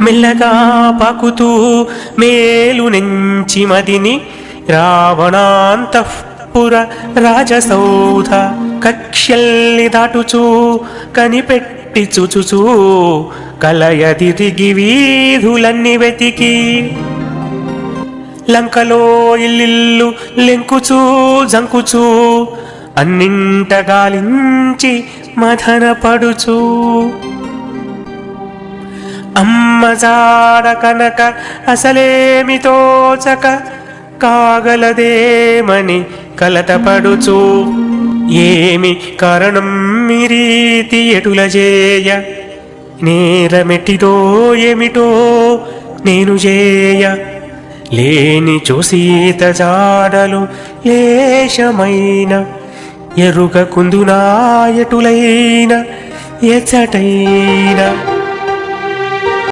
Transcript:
మెల్లగా పాకుతూ మేలు నెంచి మదిని రావణాంతఃపుర రాజసౌధ కక్ష్యల్ని దాటుచూ కనిపెట్టి చూచుచూ కలయదిరిగి వీధులన్నీ వెతికి లంకలో ఇల్లిల్లు లెంకుచూ జంకుచూ అన్నింట గాలించి మదన పడుచూ అమ్మ జాడ కనక అసలేమి తోచక కాగలదేమని కలతపడుచూ ఏమి కారణం మీరీతి ఎటుల చేయ నేరమెట్టిదో ఏమిటో నేను చేయ లేని చూసీత జాడలు లేశమైన ఎరుగ కుందునా ఎటులైన ఎచ్చటైన